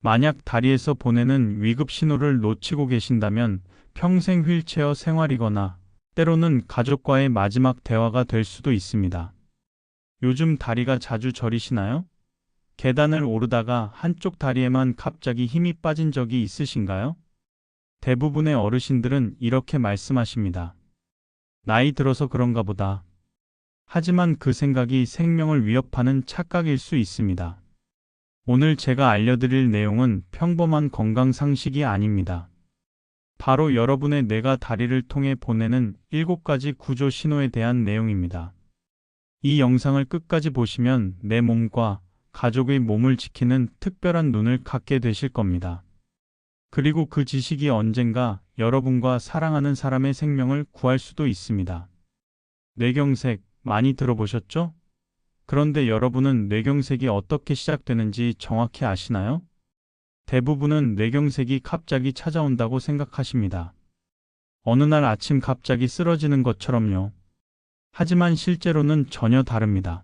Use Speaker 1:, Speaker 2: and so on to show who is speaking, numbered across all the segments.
Speaker 1: 만약 다리에서 보내는 위급 신호를 놓치고 계신다면 평생 휠체어 생활이거나 때로는 가족과의 마지막 대화가 될 수도 있습니다. 요즘 다리가 자주 저리시나요? 계단을 오르다가 한쪽 다리에만 갑자기 힘이 빠진 적이 있으신가요? 대부분의 어르신들은 이렇게 말씀하십니다. 나이 들어서 그런가 보다. 하지만 그 생각이 생명을 위협하는 착각일 수 있습니다. 오늘 제가 알려드릴 내용은 평범한 건강 상식이 아닙니다. 바로 여러분의 뇌가 다리를 통해 보내는 7가지 구조 신호에 대한 내용입니다. 이 영상을 끝까지 보시면 내 몸과 가족의 몸을 지키는 특별한 눈을 갖게 되실 겁니다. 그리고 그 지식이 언젠가 여러분과 사랑하는 사람의 생명을 구할 수도 있습니다. 뇌경색 많이 들어보셨죠? 그런데 여러분은 뇌경색이 어떻게 시작되는지 정확히 아시나요? 대부분은 뇌경색이 갑자기 찾아온다고 생각하십니다. 어느 날 아침 갑자기 쓰러지는 것처럼요. 하지만 실제로는 전혀 다릅니다.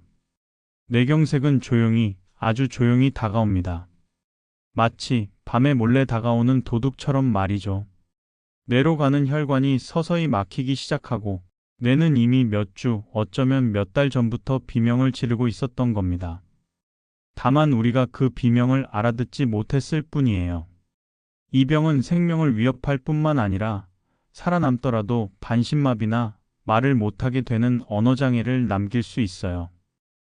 Speaker 1: 뇌경색은 조용히, 아주 조용히 다가옵니다. 마치 밤에 몰래 다가오는 도둑처럼 말이죠. 뇌로 가는 혈관이 서서히 막히기 시작하고 뇌는 이미 몇 주, 어쩌면 몇 달 전부터 비명을 지르고 있었던 겁니다. 다만 우리가 그 비명을 알아듣지 못했을 뿐이에요. 이 병은 생명을 위협할 뿐만 아니라 살아남더라도 반신마비나 말을 못하게 되는 언어장애를 남길 수 있어요.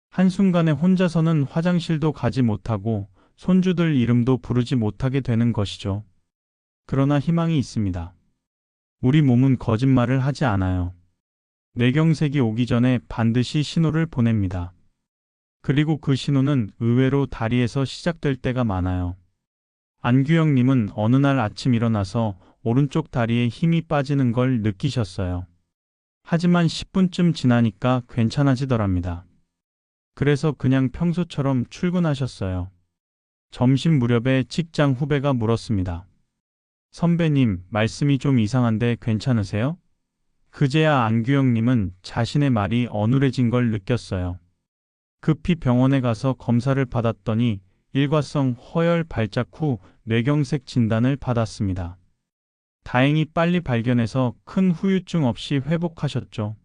Speaker 1: 한순간에 혼자서는 화장실도 가지 못하고 손주들 이름도 부르지 못하게 되는 것이죠. 그러나 희망이 있습니다. 우리 몸은 거짓말을 하지 않아요. 뇌경색이 오기 전에 반드시 신호를 보냅니다. 그리고 그 신호는 의외로 다리에서 시작될 때가 많아요. 안규영님은 어느 날 아침 일어나서 오른쪽 다리에 힘이 빠지는 걸 느끼셨어요. 하지만 10분쯤 지나니까 괜찮아지더랍니다. 그래서 그냥 평소처럼 출근하셨어요. 점심 무렵에 직장 후배가 물었습니다. 선배님, 말씀이 좀 이상한데 괜찮으세요? 그제야 안규영님은 자신의 말이 어눌해진 걸 느꼈어요. 급히 병원에 가서 검사를 받았더니 일과성 허혈 발작 후 뇌경색 진단을 받았습니다. 다행히 빨리 발견해서 큰 후유증 없이 회복하셨죠.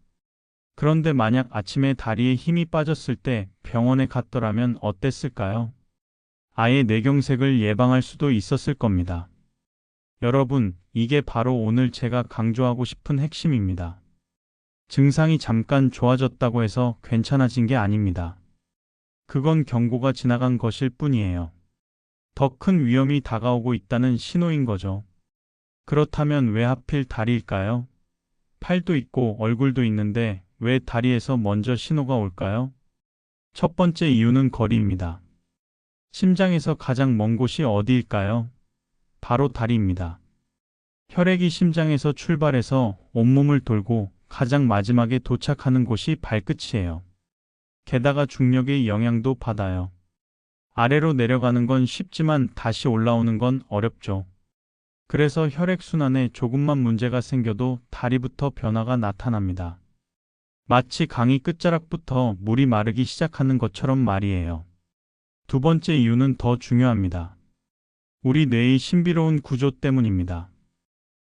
Speaker 1: 그런데 만약 아침에 다리에 힘이 빠졌을 때 병원에 갔더라면 어땠을까요? 아예 뇌경색을 예방할 수도 있었을 겁니다. 여러분, 이게 바로 오늘 제가 강조하고 싶은 핵심입니다. 증상이 잠깐 좋아졌다고 해서 괜찮아진 게 아닙니다. 그건 경고가 지나간 것일 뿐이에요. 더 큰 위험이 다가오고 있다는 신호인 거죠. 그렇다면 왜 하필 다리일까요? 팔도 있고 얼굴도 있는데 왜 다리에서 먼저 신호가 올까요? 첫 번째 이유는 거리입니다. 심장에서 가장 먼 곳이 어디일까요? 바로 다리입니다. 혈액이 심장에서 출발해서 온몸을 돌고 가장 마지막에 도착하는 곳이 발끝이에요. 게다가 중력의 영향도 받아요. 아래로 내려가는 건 쉽지만 다시 올라오는 건 어렵죠. 그래서 혈액순환에 조금만 문제가 생겨도 다리부터 변화가 나타납니다. 마치 강이 끝자락부터 물이 마르기 시작하는 것처럼 말이에요. 두 번째 이유는 더 중요합니다. 우리 뇌의 신비로운 구조 때문입니다.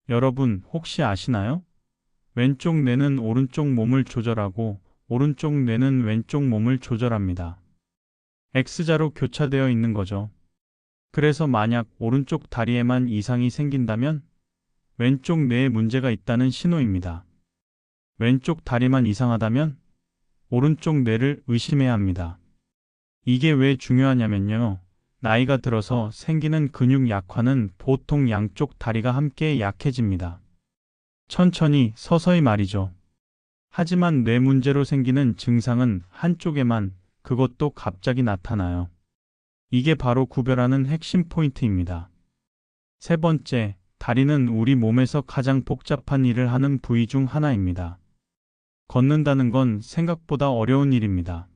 Speaker 1: 여러분 혹시 아시나요? 왼쪽 뇌는 오른쪽 몸을 조절하고 오른쪽 뇌는 왼쪽 몸을 조절합니다. X자로 교차되어 있는 거죠. 그래서 만약 오른쪽 다리에만 이상이 생긴다면 왼쪽 뇌에 문제가 있다는 신호입니다. 왼쪽 다리만 이상하다면 오른쪽 뇌를 의심해야 합니다. 이게 왜 중요하냐면요. 나이가 들어서 생기는 근육 약화는 보통 양쪽 다리가 함께 약해집니다. 천천히 서서히 말이죠. 하지만 뇌 문제로 생기는 증상은 한쪽에만, 그것도 갑자기 나타나요. 이게 바로 구별하는 핵심 포인트입니다. 세 번째, 다리는 우리 몸에서 가장 복잡한 일을 하는 부위 중 하나입니다. 걷는다는 건 생각보다 어려운 일입니다.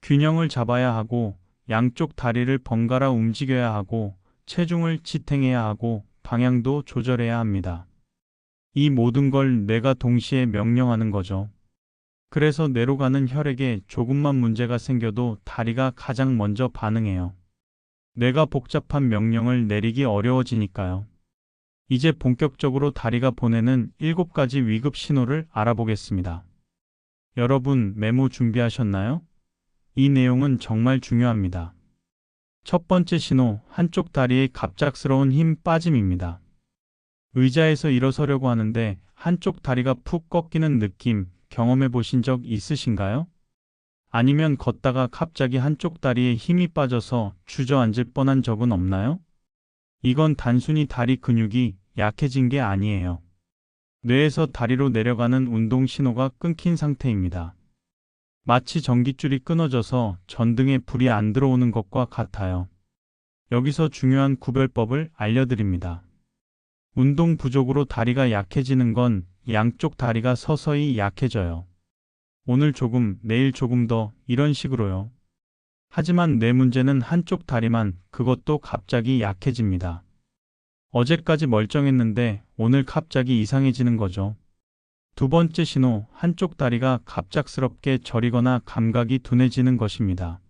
Speaker 1: 균형을 잡아야 하고, 양쪽 다리를 번갈아 움직여야 하고, 체중을 지탱해야 하고, 방향도 조절해야 합니다. 이 모든 걸 뇌가 동시에 명령하는 거죠. 그래서 뇌로 가는 혈액에 조금만 문제가 생겨도 다리가 가장 먼저 반응해요. 뇌가 복잡한 명령을 내리기 어려워지니까요. 이제 본격적으로 다리가 보내는 7가지 위급 신호를 알아보겠습니다. 여러분, 메모 준비하셨나요? 이 내용은 정말 중요합니다. 첫 번째 신호, 한쪽 다리의 갑작스러운 힘 빠짐입니다. 의자에서 일어서려고 하는데 한쪽 다리가 푹 꺾이는 느낌 경험해 보신 적 있으신가요? 아니면 걷다가 갑자기 한쪽 다리에 힘이 빠져서 주저앉을 뻔한 적은 없나요? 이건 단순히 다리 근육이 약해진 게 아니에요. 뇌에서 다리로 내려가는 운동 신호가 끊긴 상태입니다. 마치 전깃줄이 끊어져서 전등에 불이 안 들어오는 것과 같아요. 여기서 중요한 구별법을 알려드립니다. 운동 부족으로 다리가 약해지는 건 양쪽 다리가 서서히 약해져요. 오늘 조금, 내일 조금 더 이런 식으로요. 하지만 뇌 문제는 한쪽 다리만, 그것도 갑자기 약해집니다. 어제까지 멀쩡했는데 오늘 갑자기 이상해지는 거죠. 두 번째 신호, 한쪽 다리가 갑작스럽게 저리거나 감각이 둔해지는 것입니다.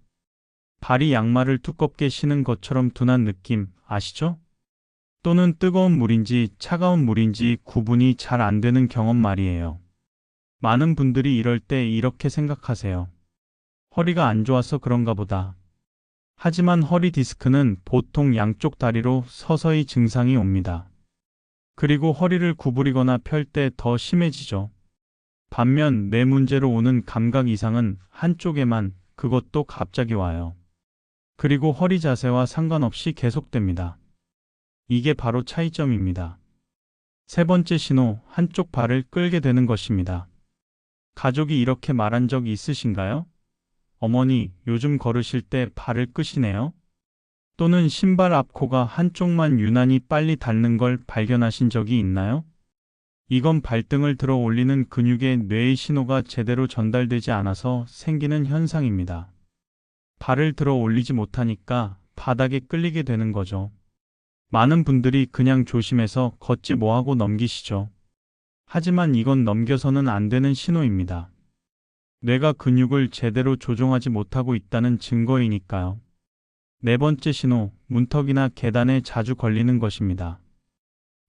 Speaker 1: 발이 양말을 두껍게 신은 것처럼 둔한 느낌 아시죠? 또는 뜨거운 물인지 차가운 물인지 구분이 잘 안 되는 경험 말이에요. 많은 분들이 이럴 때 이렇게 생각하세요. 허리가 안 좋아서 그런가 보다. 하지만 허리 디스크는 보통 양쪽 다리로 서서히 증상이 옵니다. 그리고 허리를 구부리거나 펼 때 더 심해지죠. 반면 뇌 문제로 오는 감각 이상은 한쪽에만, 그것도 갑자기 와요. 그리고 허리 자세와 상관없이 계속됩니다. 이게 바로 차이점입니다. 세 번째 신호, 한쪽 발을 끌게 되는 것입니다. 가족이 이렇게 말한 적 있으신가요? 어머니, 요즘 걸으실 때 발을 끄시네요? 또는 신발 앞코가 한쪽만 유난히 빨리 닳는 걸 발견하신 적이 있나요? 이건 발등을 들어 올리는 근육에 뇌의 신호가 제대로 전달되지 않아서 생기는 현상입니다. 발을 들어 올리지 못하니까 바닥에 끌리게 되는 거죠. 많은 분들이 그냥 조심해서 걷지 뭐하고 넘기시죠. 하지만 이건 넘겨서는 안 되는 신호입니다. 뇌가 근육을 제대로 조종하지 못하고 있다는 증거이니까요. 네 번째 신호, 문턱이나 계단에 자주 걸리는 것입니다.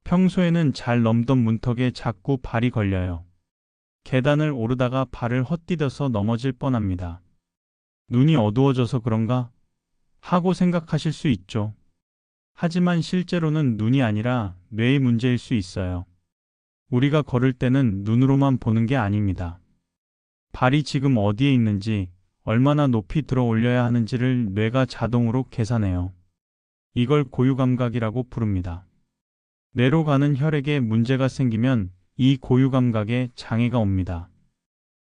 Speaker 1: 평소에는 잘 넘던 문턱에 자꾸 발이 걸려요. 계단을 오르다가 발을 헛디뎌서 넘어질 뻔합니다. 눈이 어두워져서 그런가? 하고 생각하실 수 있죠. 하지만 실제로는 눈이 아니라 뇌의 문제일 수 있어요. 우리가 걸을 때는 눈으로만 보는 게 아닙니다. 발이 지금 어디에 있는지, 얼마나 높이 들어 올려야 하는지를 뇌가 자동으로 계산해요. 이걸 고유감각이라고 부릅니다. 뇌로 가는 혈액에 문제가 생기면 이 고유감각에 장애가 옵니다.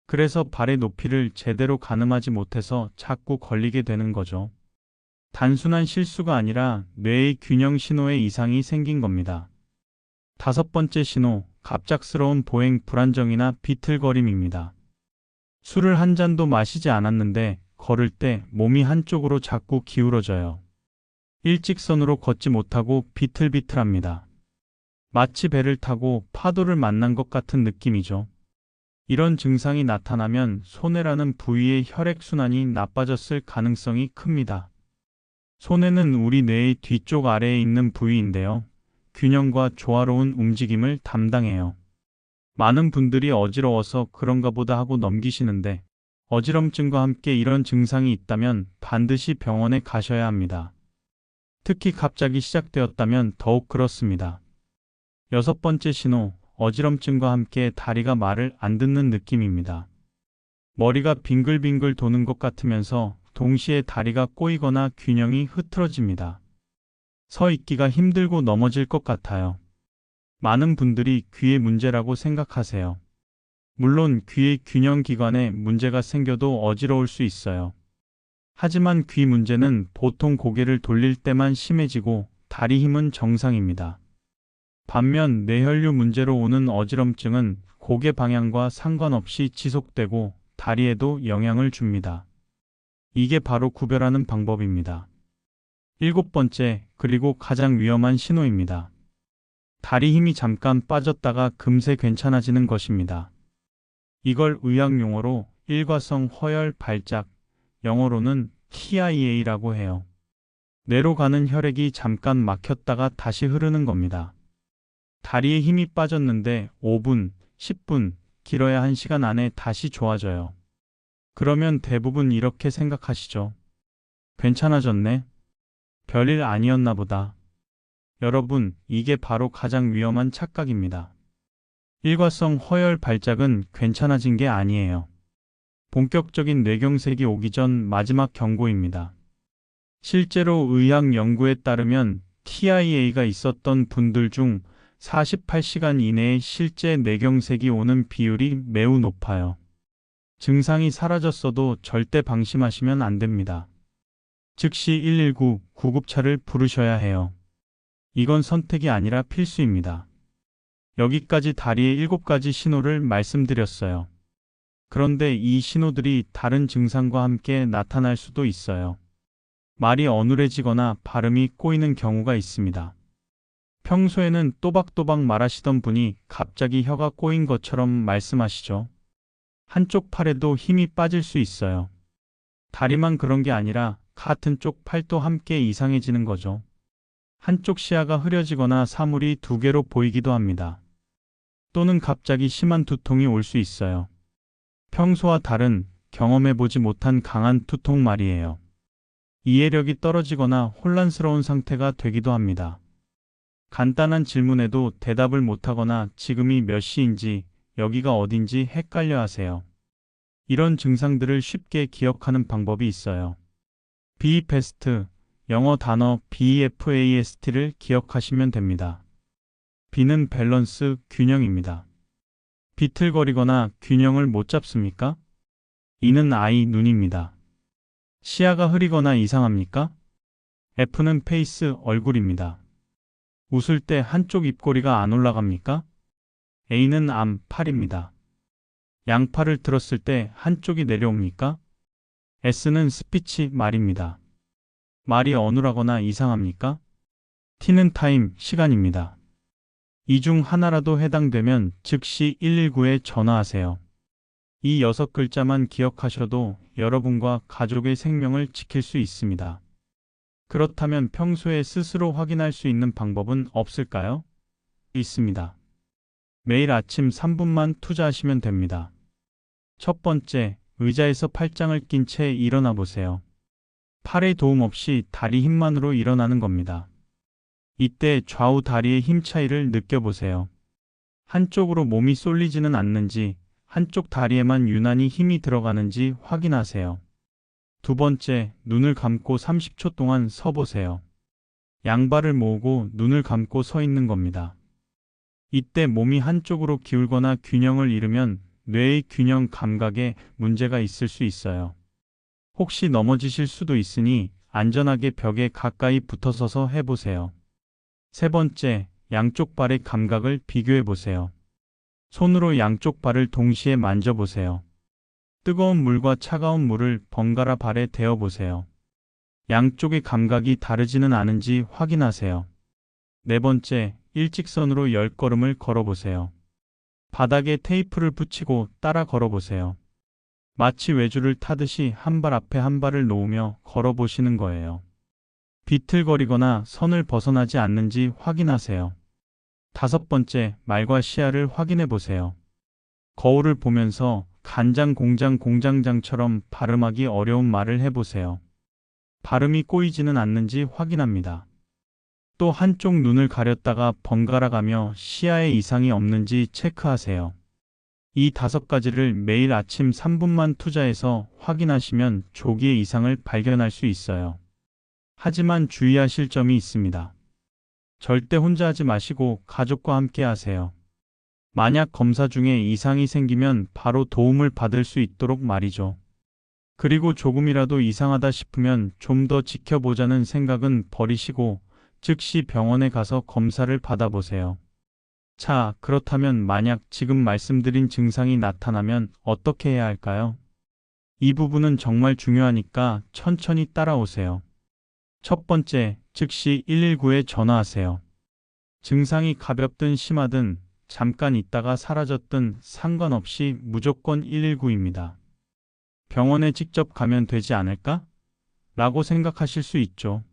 Speaker 1: 그래서 발의 높이를 제대로 가늠하지 못해서 자꾸 걸리게 되는 거죠. 단순한 실수가 아니라 뇌의 균형 신호에 이상이 생긴 겁니다. 다섯 번째 신호, 갑작스러운 보행 불안정이나 비틀거림입니다. 술을 한 잔도 마시지 않았는데 걸을 때 몸이 한쪽으로 자꾸 기울어져요. 일직선으로 걷지 못하고 비틀비틀합니다. 마치 배를 타고 파도를 만난 것 같은 느낌이죠. 이런 증상이 나타나면 소뇌라는 부위의 혈액순환이 나빠졌을 가능성이 큽니다. 소뇌는 우리 뇌의 뒤쪽 아래에 있는 부위인데요. 균형과 조화로운 움직임을 담당해요. 많은 분들이 어지러워서 그런가 보다 하고 넘기시는데 어지럼증과 함께 이런 증상이 있다면 반드시 병원에 가셔야 합니다. 특히 갑자기 시작되었다면 더욱 그렇습니다. 여섯 번째 신호, 어지럼증과 함께 다리가 말을 안 듣는 느낌입니다. 머리가 빙글빙글 도는 것 같으면서 동시에 다리가 꼬이거나 균형이 흐트러집니다. 서 있기가 힘들고 넘어질 것 같아요. 많은 분들이 귀의 문제라고 생각하세요. 물론 귀의 균형 기관에 문제가 생겨도 어지러울 수 있어요. 하지만 귀 문제는 보통 고개를 돌릴 때만 심해지고 다리 힘은 정상입니다. 반면 뇌혈류 문제로 오는 어지럼증은 고개 방향과 상관없이 지속되고 다리에도 영향을 줍니다. 이게 바로 구별하는 방법입니다. 일곱 번째, 그리고 가장 위험한 신호입니다. 다리 힘이 잠깐 빠졌다가 금세 괜찮아지는 것입니다. 이걸 의학 용어로 일과성 허혈 발작, 영어로는 TIA라고 해요. 뇌로 가는 혈액이 잠깐 막혔다가 다시 흐르는 겁니다. 다리에 힘이 빠졌는데 5분, 10분, 길어야 1시간 안에 다시 좋아져요. 그러면 대부분 이렇게 생각하시죠. 괜찮아졌네. 별일 아니었나 보다. 여러분, 이게 바로 가장 위험한 착각입니다. 일과성 허혈 발작은 괜찮아진 게 아니에요. 본격적인 뇌경색이 오기 전 마지막 경고입니다. 실제로 의학 연구에 따르면 TIA가 있었던 분들 중 48시간 이내에 실제 뇌경색이 오는 비율이 매우 높아요. 증상이 사라졌어도 절대 방심하시면 안 됩니다. 즉시 119 구급차를 부르셔야 해요. 이건 선택이 아니라 필수입니다. 여기까지 다리의 7가지 신호를 말씀드렸어요. 그런데 이 신호들이 다른 증상과 함께 나타날 수도 있어요. 말이 어눌해지거나 발음이 꼬이는 경우가 있습니다. 평소에는 또박또박 말하시던 분이 갑자기 혀가 꼬인 것처럼 말씀하시죠. 한쪽 팔에도 힘이 빠질 수 있어요. 다리만 그런 게 아니라 같은 쪽 팔도 함께 이상해지는 거죠. 한쪽 시야가 흐려지거나 사물이 두 개로 보이기도 합니다. 또는 갑자기 심한 두통이 올 수 있어요. 평소와 다른 경험해보지 못한 강한 두통 말이에요. 이해력이 떨어지거나 혼란스러운 상태가 되기도 합니다. 간단한 질문에도 대답을 못하거나 지금이 몇 시인지 여기가 어딘지 헷갈려 하세요. 이런 증상들을 쉽게 기억하는 방법이 있어요. BEFAST, 영어 단어 BEFAST를 기억하시면 됩니다. B는 밸런스, 균형입니다. 비틀거리거나 균형을 못 잡습니까? E는 아이, 눈입니다. 시야가 흐리거나 이상합니까? F는 페이스, 얼굴입니다. 웃을 때 한쪽 입꼬리가 안 올라갑니까? A는 암, 팔입니다. 양팔을 들었을 때 한쪽이 내려옵니까? S는 스피치, 말입니다. 말이 어눌하거나 이상합니까? T는 타임, 시간입니다. 이 중 하나라도 해당되면 즉시 119에 전화하세요. 이 6글자만 기억하셔도 여러분과 가족의 생명을 지킬 수 있습니다. 그렇다면 평소에 스스로 확인할 수 있는 방법은 없을까요? 있습니다. 매일 아침 3분만 투자하시면 됩니다. 첫 번째, 의자에서 팔짱을 낀 채 일어나 보세요. 팔의 도움 없이 다리 힘만으로 일어나는 겁니다. 이때 좌우 다리의 힘 차이를 느껴보세요. 한쪽으로 몸이 쏠리지는 않는지, 한쪽 다리에만 유난히 힘이 들어가는지 확인하세요. 두 번째, 눈을 감고 30초 동안 서 보세요. 양발을 모으고 눈을 감고 서 있는 겁니다. 이때 몸이 한쪽으로 기울거나 균형을 잃으면 뇌의 균형 감각에 문제가 있을 수 있어요. 혹시 넘어지실 수도 있으니 안전하게 벽에 가까이 붙어서서 해보세요. 세 번째, 양쪽 발의 감각을 비교해 보세요. 손으로 양쪽 발을 동시에 만져보세요. 뜨거운 물과 차가운 물을 번갈아 발에 대어 보세요. 양쪽의 감각이 다르지는 않은지 확인하세요. 네 번째, 일직선으로 10걸음을 걸어보세요. 바닥에 테이프를 붙이고 따라 걸어보세요. 마치 외주를 타듯이 한 발 앞에 한 발을 놓으며 걸어보시는 거예요. 비틀거리거나 선을 벗어나지 않는지 확인하세요. 다섯 번째, 말과 시야를 확인해 보세요. 거울을 보면서 간장 공장 공장장처럼 발음하기 어려운 말을 해보세요. 발음이 꼬이지는 않는지 확인합니다. 또 한쪽 눈을 가렸다가 번갈아 가며 시야에 이상이 없는지 체크하세요. 이 5가지를 매일 아침 3분만 투자해서 확인하시면 조기에 이상을 발견할 수 있어요. 하지만 주의하실 점이 있습니다. 절대 혼자 하지 마시고 가족과 함께 하세요. 만약 검사 중에 이상이 생기면 바로 도움을 받을 수 있도록 말이죠. 그리고 조금이라도 이상하다 싶으면 좀 더 지켜보자는 생각은 버리시고 즉시 병원에 가서 검사를 받아보세요. 자, 그렇다면 만약 지금 말씀드린 증상이 나타나면 어떻게 해야 할까요? 이 부분은 정말 중요하니까 천천히 따라오세요. 첫 번째, 즉시 119에 전화하세요. 증상이 가볍든 심하든 잠깐 있다가 사라졌든 상관없이 무조건 119입니다. 병원에 직접 가면 되지 않을까? 라고 생각하실 수 있죠.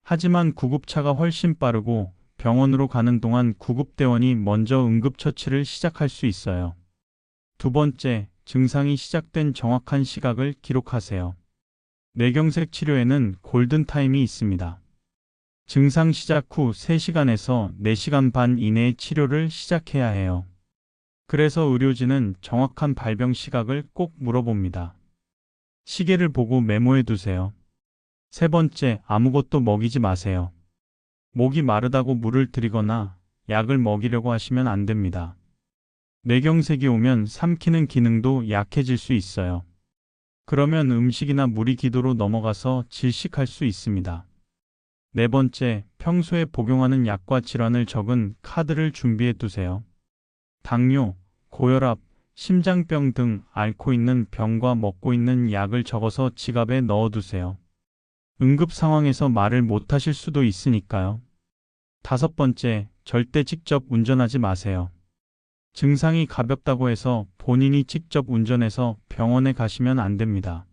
Speaker 1: 하지만 구급차가 훨씬 빠르고 병원으로 가는 동안 구급대원이 먼저 응급처치를 시작할 수 있어요. 두 번째, 증상이 시작된 정확한 시각을 기록하세요. 뇌경색 치료에는 골든타임이 있습니다. 증상 시작 후 3시간에서 4시간 반 이내에 치료를 시작해야 해요. 그래서 의료진은 정확한 발병 시각을 꼭 물어봅니다. 시계를 보고 메모해 두세요. 세 번째, 아무것도 먹이지 마세요. 목이 마르다고 물을 드리거나 약을 먹이려고 하시면 안 됩니다. 뇌경색이 오면 삼키는 기능도 약해질 수 있어요. 그러면 음식이나 물이 기도로 넘어가서 질식할 수 있습니다. 네 번째, 평소에 복용하는 약과 질환을 적은 카드를 준비해 두세요. 당뇨, 고혈압, 심장병 등 앓고 있는 병과 먹고 있는 약을 적어서 지갑에 넣어 두세요. 응급 상황에서 말을 못 하실 수도 있으니까요. 다섯 번째, 절대 직접 운전하지 마세요. 증상이 가볍다고 해서 본인이 직접 운전해서 병원에 가시면 안 됩니다.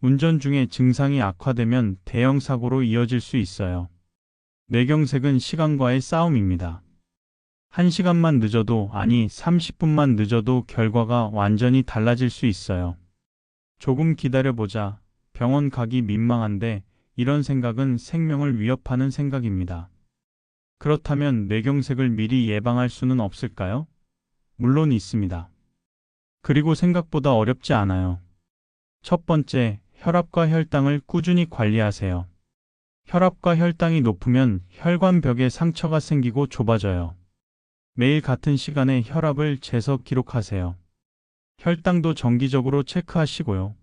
Speaker 1: 운전 중에 증상이 악화되면 대형 사고로 이어질 수 있어요. 뇌경색은 시간과의 싸움입니다. 1시간만 늦어도, 아니 30분만 늦어도 결과가 완전히 달라질 수 있어요. 조금 기다려보자, 병원 가기 민망한데, 이런 생각은 생명을 위협하는 생각입니다. 그렇다면 뇌경색을 미리 예방할 수는 없을까요? 물론 있습니다. 그리고 생각보다 어렵지 않아요. 첫 번째, 혈압과 혈당을 꾸준히 관리하세요. 혈압과 혈당이 높으면 혈관벽에 상처가 생기고 좁아져요. 매일 같은 시간에 혈압을 재서 기록하세요. 혈당도 정기적으로 체크하시고요.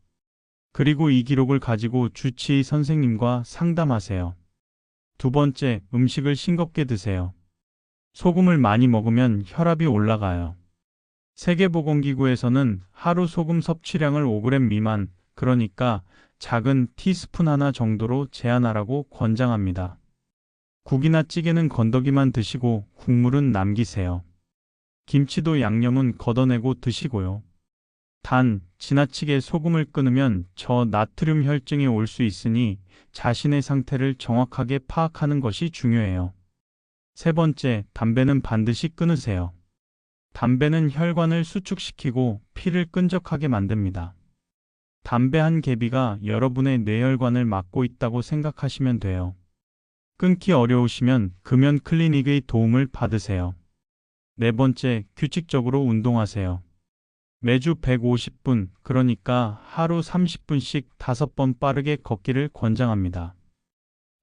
Speaker 1: 그리고 이 기록을 가지고 주치의 선생님과 상담하세요. 두 번째, 음식을 싱겁게 드세요. 소금을 많이 먹으면 혈압이 올라가요. 세계보건기구에서는 하루 소금 섭취량을 5g 미만, 그러니까 작은 티스푼 하나 정도로 제한하라고 권장합니다. 국이나 찌개는 건더기만 드시고 국물은 남기세요. 김치도 양념은 걷어내고 드시고요. 단, 지나치게 소금을 끊으면 저나트륨 혈증이 올 수 있으니 자신의 상태를 정확하게 파악하는 것이 중요해요. 세 번째, 담배는 반드시 끊으세요. 담배는 혈관을 수축시키고 피를 끈적하게 만듭니다. 담배 한 개비가 여러분의 뇌혈관을 막고 있다고 생각하시면 돼요. 끊기 어려우시면 금연 클리닉의 도움을 받으세요. 네 번째, 규칙적으로 운동하세요. 매주 150분, 그러니까 하루 30분씩 5번 빠르게 걷기를 권장합니다.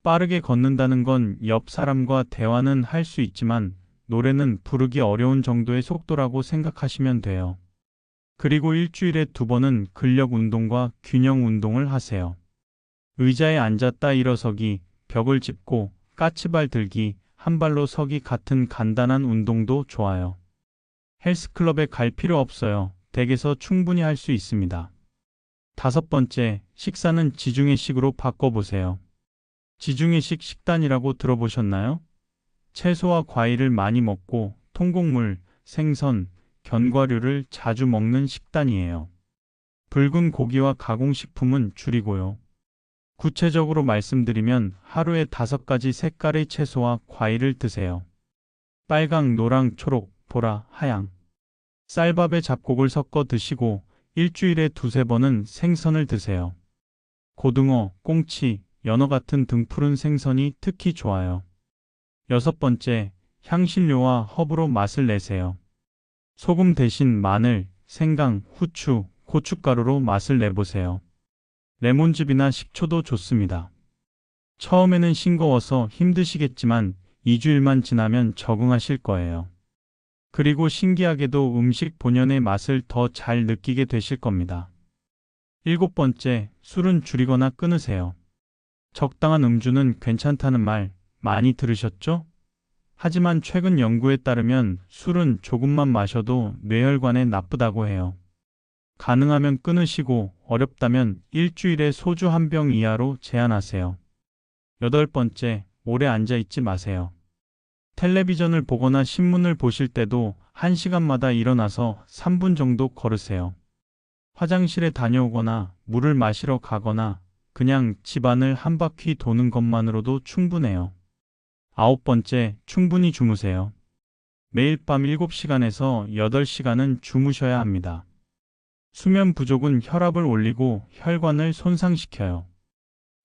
Speaker 1: 빠르게 걷는다는 건 옆 사람과 대화는 할 수 있지만 노래는 부르기 어려운 정도의 속도라고 생각하시면 돼요. 그리고 일주일에 2번은 근력 운동과 균형 운동을 하세요. 의자에 앉았다 일어서기, 벽을 짚고 까치발 들기, 한 발로 서기 같은 간단한 운동도 좋아요. 헬스클럽에 갈 필요 없어요. 댁에서 충분히 할 수 있습니다. 다섯 번째, 식사는 지중해식으로 바꿔보세요. 지중해식 식단이라고 들어보셨나요? 채소와 과일을 많이 먹고 통곡물, 생선, 견과류를 자주 먹는 식단이에요. 붉은 고기와 가공식품은 줄이고요. 구체적으로 말씀드리면 하루에 5가지 색깔의 채소와 과일을 드세요. 빨강, 노랑, 초록, 보라, 하양. 쌀밥에 잡곡을 섞어 드시고 일주일에 2~3번은 생선을 드세요. 고등어, 꽁치, 연어 같은 등푸른 생선이 특히 좋아요. 여섯 번째, 향신료와 허브로 맛을 내세요. 소금 대신 마늘, 생강, 후추, 고춧가루로 맛을 내보세요. 레몬즙이나 식초도 좋습니다. 처음에는 싱거워서 힘드시겠지만 2주일만 지나면 적응하실 거예요. 그리고 신기하게도 음식 본연의 맛을 더 잘 느끼게 되실 겁니다. 일곱 번째, 술은 줄이거나 끊으세요. 적당한 음주는 괜찮다는 말 많이 들으셨죠? 하지만 최근 연구에 따르면 술은 조금만 마셔도 뇌혈관에 나쁘다고 해요. 가능하면 끊으시고 어렵다면 일주일에 소주 1병 이하로 제한하세요. 여덟 번째, 오래 앉아있지 마세요. 텔레비전을 보거나 신문을 보실 때도 1시간마다 일어나서 3분 정도 걸으세요. 화장실에 다녀오거나 물을 마시러 가거나 그냥 집안을 한 바퀴 도는 것만으로도 충분해요. 9번째, 충분히 주무세요. 매일 밤 7시간에서 8시간은 주무셔야 합니다. 수면 부족은 혈압을 올리고 혈관을 손상시켜요.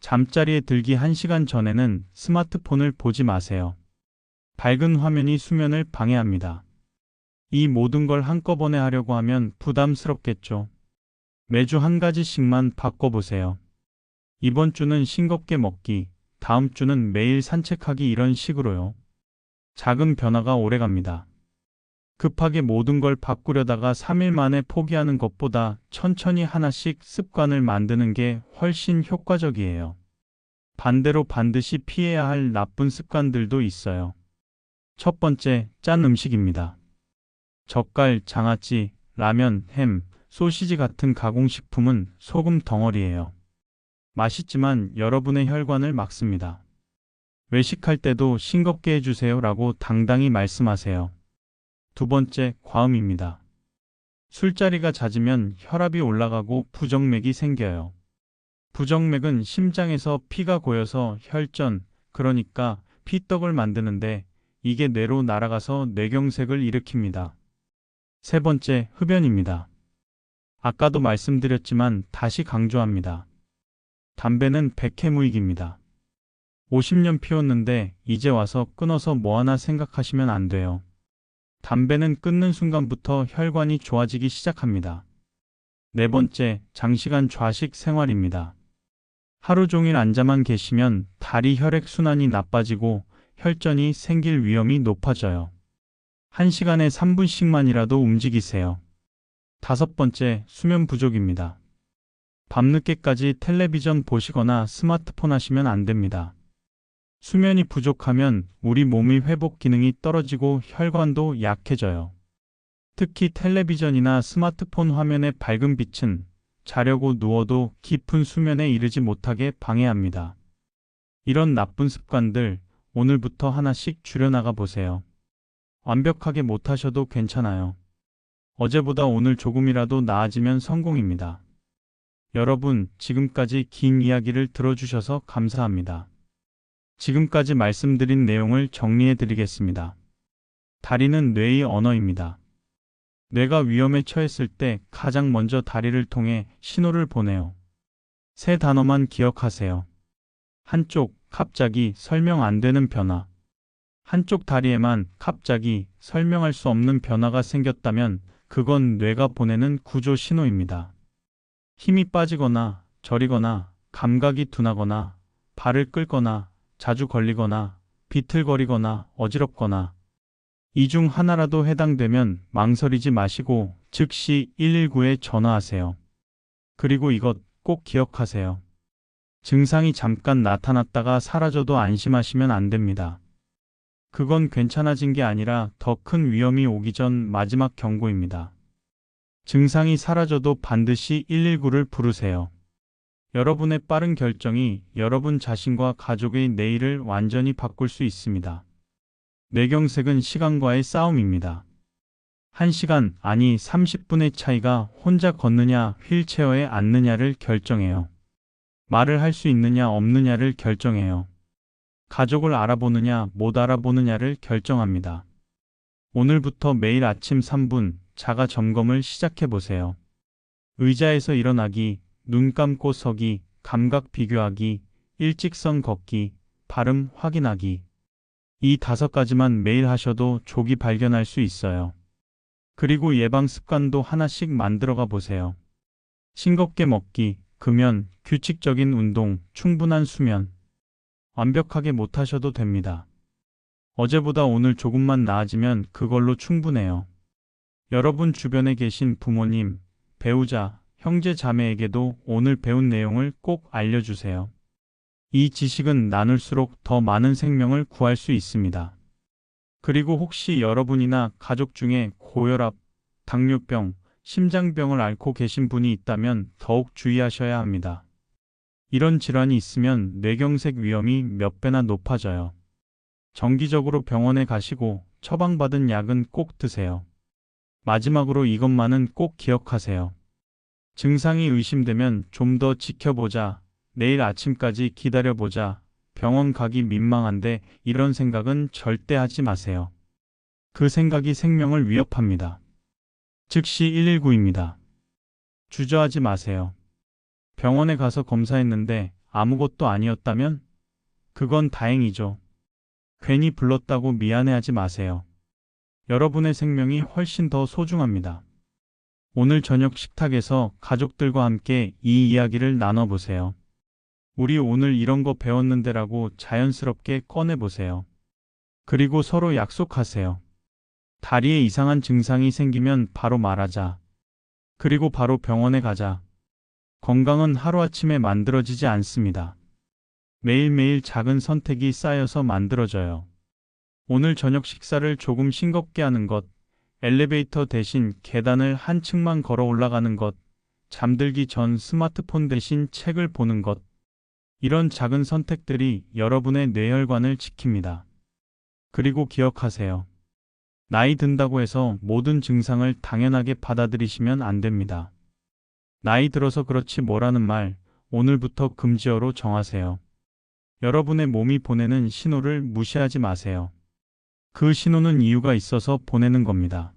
Speaker 1: 잠자리에 들기 1시간 전에는 스마트폰을 보지 마세요. 밝은 화면이 수면을 방해합니다. 이 모든 걸 한꺼번에 하려고 하면 부담스럽겠죠. 매주 한 가지씩만 바꿔보세요. 이번 주는 싱겁게 먹기, 다음 주는 매일 산책하기 이런 식으로요. 작은 변화가 오래갑니다. 급하게 모든 걸 바꾸려다가 3일 만에 포기하는 것보다 천천히 하나씩 습관을 만드는 게 훨씬 효과적이에요. 반대로 반드시 피해야 할 나쁜 습관들도 있어요. 첫 번째, 짠 음식입니다. 젓갈, 장아찌, 라면, 햄, 소시지 같은 가공식품은 소금 덩어리예요. 맛있지만 여러분의 혈관을 막습니다. 외식할 때도 싱겁게 해주세요 라고 당당히 말씀하세요. 두 번째, 과음입니다. 술자리가 잦으면 혈압이 올라가고 부정맥이 생겨요. 부정맥은 심장에서 피가 고여서 혈전, 그러니까 피떡을 만드는데 이게 뇌로 날아가서 뇌경색을 일으킵니다. 세 번째, 흡연입니다. 아까도 말씀드렸지만 다시 강조합니다. 담배는 백해무익입니다. 50년 피웠는데 이제 와서 끊어서 뭐하나 생각하시면 안 돼요. 담배는 끊는 순간부터 혈관이 좋아지기 시작합니다. 네 번째, 장시간 좌식 생활입니다. 하루 종일 앉아만 계시면 다리 혈액순환이 나빠지고 혈전이 생길 위험이 높아져요. 1시간에 3분씩만이라도 움직이세요. 다섯 번째, 수면 부족입니다. 밤늦게까지 텔레비전 보시거나 스마트폰 하시면 안 됩니다. 수면이 부족하면 우리 몸의 회복 기능이 떨어지고 혈관도 약해져요. 특히 텔레비전이나 스마트폰 화면의 밝은 빛은 자려고 누워도 깊은 수면에 이르지 못하게 방해합니다. 이런 나쁜 습관들 오늘부터 하나씩 줄여나가 보세요. 완벽하게 못하셔도 괜찮아요. 어제보다 오늘 조금이라도 나아지면 성공입니다. 여러분, 지금까지 긴 이야기를 들어주셔서 감사합니다. 지금까지 말씀드린 내용을 정리해 드리겠습니다. 다리는 뇌의 언어입니다. 뇌가 위험에 처했을 때 가장 먼저 다리를 통해 신호를 보내요. 세 단어만 기억하세요. 한쪽, 갑자기, 설명 안 되는 변화. 한쪽 다리에만 갑자기 설명할 수 없는 변화가 생겼다면 그건 뇌가 보내는 구조 신호입니다. 힘이 빠지거나 저리거나 감각이 둔하거나 발을 끌거나 자주 걸리거나 비틀거리거나 어지럽거나 이 중 하나라도 해당되면 망설이지 마시고 즉시 119에 전화하세요. 그리고 이것 꼭 기억하세요. 증상이 잠깐 나타났다가 사라져도 안심하시면 안 됩니다. 그건 괜찮아진 게 아니라 더 큰 위험이 오기 전 마지막 경고입니다. 증상이 사라져도 반드시 119를 부르세요. 여러분의 빠른 결정이 여러분 자신과 가족의 내일을 완전히 바꿀 수 있습니다. 뇌경색은 시간과의 싸움입니다. 1시간, 아니 30분의 차이가 혼자 걷느냐 휠체어에 앉느냐를 결정해요. 말을 할 수 있느냐 없느냐를 결정해요. 가족을 알아보느냐 못 알아보느냐를 결정합니다. 오늘부터 매일 아침 3분 자가 점검을 시작해 보세요. 의자에서 일어나기, 눈 감고 서기, 감각 비교하기, 일직선 걷기, 발음 확인하기. 이 5가지만 매일 하셔도 조기 발견할 수 있어요. 그리고 예방 습관도 하나씩 만들어가 보세요. 싱겁게 먹기, 금연, 규칙적인 운동, 충분한 수면. 완벽하게 못하셔도 됩니다. 어제보다 오늘 조금만 나아지면 그걸로 충분해요. 여러분 주변에 계신 부모님, 배우자, 형제 자매에게도 오늘 배운 내용을 꼭 알려주세요. 이 지식은 나눌수록 더 많은 생명을 구할 수 있습니다. 그리고 혹시 여러분이나 가족 중에 고혈압, 당뇨병, 심장병을 앓고 계신 분이 있다면 더욱 주의하셔야 합니다. 이런 질환이 있으면 뇌경색 위험이 몇 배나 높아져요. 정기적으로 병원에 가시고 처방받은 약은 꼭 드세요. 마지막으로 이것만은 꼭 기억하세요. 증상이 의심되면 좀 더 지켜보자. 내일 아침까지 기다려보자. 병원 가기 민망한데 이런 생각은 절대 하지 마세요. 그 생각이 생명을 위협합니다. 즉시 119입니다. 주저하지 마세요. 병원에 가서 검사했는데 아무것도 아니었다면? 그건 다행이죠. 괜히 불렀다고 미안해하지 마세요. 여러분의 생명이 훨씬 더 소중합니다. 오늘 저녁 식탁에서 가족들과 함께 이 이야기를 나눠보세요. 우리 오늘 이런 거 배웠는데라고 자연스럽게 꺼내보세요. 그리고 서로 약속하세요. 다리에 이상한 증상이 생기면 바로 말하자. 그리고 바로 병원에 가자. 건강은 하루아침에 만들어지지 않습니다. 매일매일 작은 선택이 쌓여서 만들어져요. 오늘 저녁 식사를 조금 싱겁게 하는 것, 엘리베이터 대신 계단을 한 층만 걸어 올라가는 것, 잠들기 전 스마트폰 대신 책을 보는 것, 이런 작은 선택들이 여러분의 뇌혈관을 지킵니다. 그리고 기억하세요. 나이 든다고 해서 모든 증상을 당연하게 받아들이시면 안 됩니다. 나이 들어서 그렇지 뭐라는 말, 오늘부터 금지어로 정하세요. 여러분의 몸이 보내는 신호를 무시하지 마세요. 그 신호는 이유가 있어서 보내는 겁니다.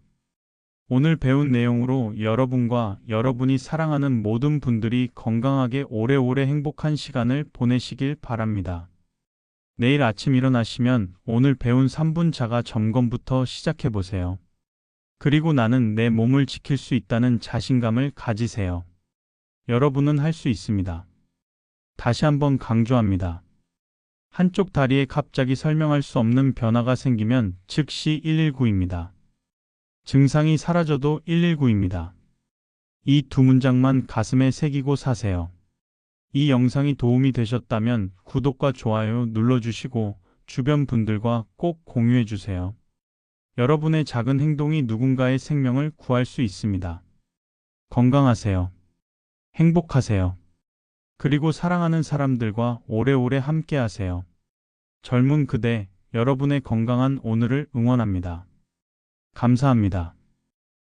Speaker 1: 오늘 배운 내용으로 여러분과 여러분이 사랑하는 모든 분들이 건강하게 오래오래 행복한 시간을 보내시길 바랍니다. 내일 아침 일어나시면 오늘 배운 3분 자가 점검부터 시작해 보세요. 그리고 나는 내 몸을 지킬 수 있다는 자신감을 가지세요. 여러분은 할 수 있습니다. 다시 한번 강조합니다. 한쪽 다리에 갑자기 설명할 수 없는 변화가 생기면 즉시 119입니다. 증상이 사라져도 119입니다. 이 두 문장만 가슴에 새기고 사세요. 이 영상이 도움이 되셨다면 구독과 좋아요 눌러주시고 주변 분들과 꼭 공유해주세요. 여러분의 작은 행동이 누군가의 생명을 구할 수 있습니다. 건강하세요. 행복하세요. 그리고 사랑하는 사람들과 오래오래 함께하세요. 젊은 그대, 여러분의 건강한 오늘을 응원합니다. 감사합니다.